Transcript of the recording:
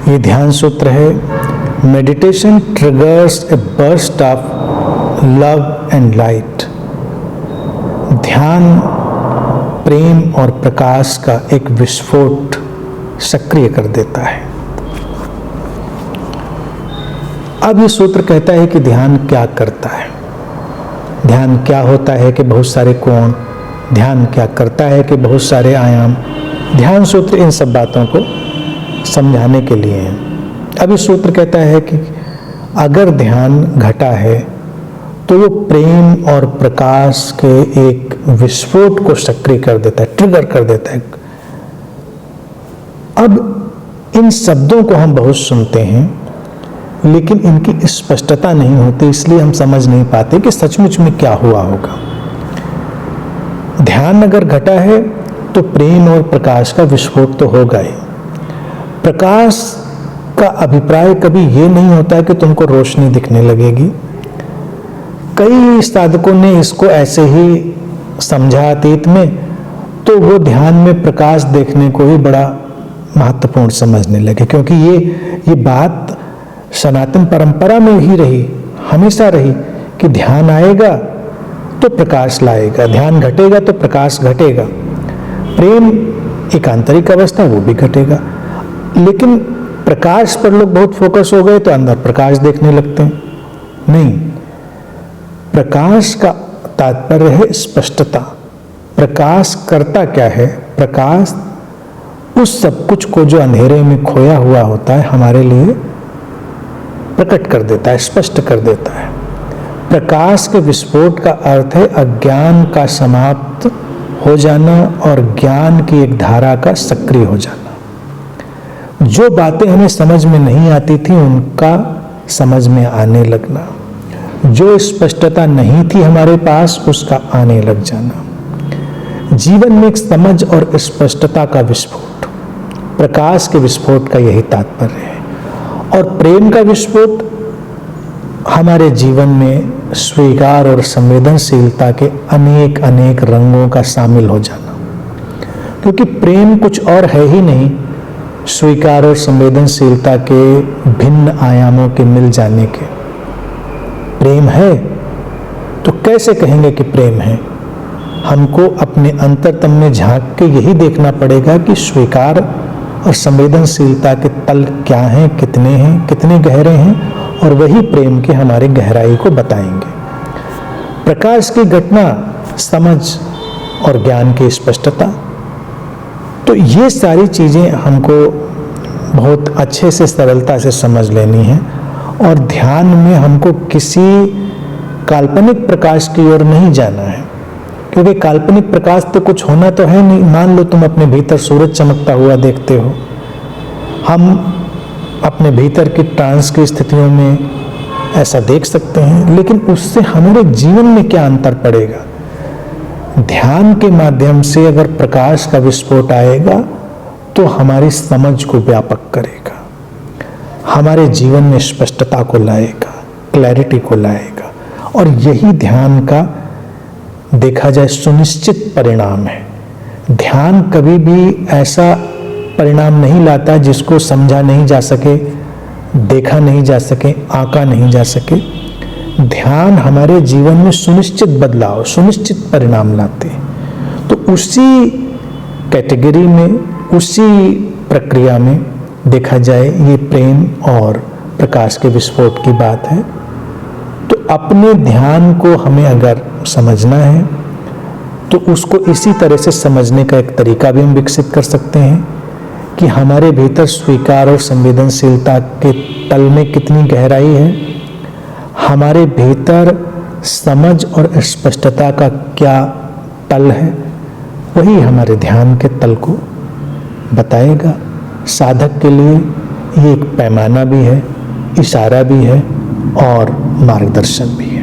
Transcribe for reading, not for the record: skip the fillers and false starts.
ये ध्यान सूत्र है, meditation triggers A burst of love and light. ध्यान प्रेम और प्रकाश का एक विस्फोट सक्रिय कर देता है। अब ये सूत्र कहता है कि ध्यान क्या करता है, ध्यान क्या होता है कि बहुत सारे कोण, ध्यान क्या करता है कि बहुत सारे आयाम। ध्यान सूत्र इन सब बातों को समझाने के लिए है। अब ये सूत्र कहता है कि अगर ध्यान घटा है तो वो प्रेम और प्रकाश के एक विस्फोट को सक्रिय कर देता है, ट्रिगर कर देता है। अब इन शब्दों को हम बहुत सुनते हैं, लेकिन इनकी स्पष्टता नहीं होती, इसलिए हम समझ नहीं पाते कि सचमुच में क्या हुआ होगा। ध्यान अगर घटा है तो प्रेम और प्रकाश का विस्फोट तो होगा ही। प्रकाश का अभिप्राय कभी ये नहीं होता है कि तुमको रोशनी दिखने लगेगी। कई साधकों ने इसको ऐसे ही समझा अतीत में, तो वो ध्यान में प्रकाश देखने को ही बड़ा महत्वपूर्ण समझने लगे, क्योंकि ये बात सनातन परंपरा में ही रही, हमेशा रही कि ध्यान आएगा तो प्रकाश लाएगा, ध्यान घटेगा तो प्रकाश घटेगा। प्रेम एक आंतरिक अवस्था, वो भी घटेगा। लेकिन प्रकाश पर लोग बहुत फोकस हो गए तो अंदर प्रकाश देखने लगते हैं। नहीं, प्रकाश का तात्पर्य है स्पष्टता। प्रकाश करता क्या है? प्रकाश उस सब कुछ को जो अंधेरे में खोया हुआ होता है हमारे लिए प्रकट कर देता है, स्पष्ट कर देता है। प्रकाश के विस्फोट का अर्थ है अज्ञान का समाप्त हो जाना और ज्ञान की एक धारा का सक्रिय हो जाना। जो बातें हमें समझ में नहीं आती थी उनका समझ में आने लगना, जो स्पष्टता नहीं थी हमारे पास उसका आने लग जाना। जीवन में एक समझ और स्पष्टता का विस्फोट, प्रकाश के विस्फोट का यही तात्पर्य है। और प्रेम का विस्फोट हमारे जीवन में स्वीकार और संवेदनशीलता के अनेक अनेक रंगों का शामिल हो जाना, क्योंकि प्रेम कुछ और है ही नहीं, स्वीकार और संवेदनशीलता के भिन्न आयामों के मिल जाने के। प्रेम है तो कैसे कहेंगे कि प्रेम है? हमको अपने अंतरतम में झांक के यही देखना पड़ेगा कि स्वीकार और संवेदनशीलता के तल क्या हैं, कितने गहरे हैं, और वही प्रेम के हमारे गहराई को बताएंगे। प्रकाश की घटना, समझ और ज्ञान की स्पष्टता, तो ये सारी चीजें हमको बहुत अच्छे से सरलता से समझ लेनी है। और ध्यान में हमको किसी काल्पनिक प्रकाश की ओर नहीं जाना है, क्योंकि काल्पनिक प्रकाश तो कुछ होना तो है नहीं। मान लो तुम अपने भीतर सूरज चमकता हुआ देखते हो, हम अपने भीतर की ट्रांस की स्थितियों में ऐसा देख सकते हैं, लेकिन उससे हमारे जीवन में क्या अंतर पड़ेगा? ध्यान के माध्यम से अगर प्रकाश का विस्फोट आएगा तो हमारी समझ को व्यापक करेगा, हमारे जीवन में स्पष्टता को लाएगा, क्लैरिटी को लाएगा। और यही ध्यान का देखा जाए सुनिश्चित परिणाम है। ध्यान कभी भी ऐसा परिणाम नहीं लाता जिसको समझा नहीं जा सके, देखा नहीं जा सके, आंका नहीं जा सके। ध्यान हमारे जीवन में सुनिश्चित बदलाव, सुनिश्चित परिणाम लाते हैं। तो उसी कैटेगरी में, उसी प्रक्रिया में देखा जाए ये प्रेम और प्रकाश के विस्फोट की बात है। तो अपने ध्यान को हमें अगर समझना है तो उसको इसी तरह से समझने का एक तरीका भी हम विकसित कर सकते हैं कि हमारे भीतर स्वीकार और संवेदनशीलता के तल में कितनी गहराई है, हमारे भीतर समझ और स्पष्टता का क्या तल है, वही हमारे ध्यान के तल को बताएगा। साधक के लिए ये एक पैमाना भी है, इशारा भी है और मार्गदर्शन भी है।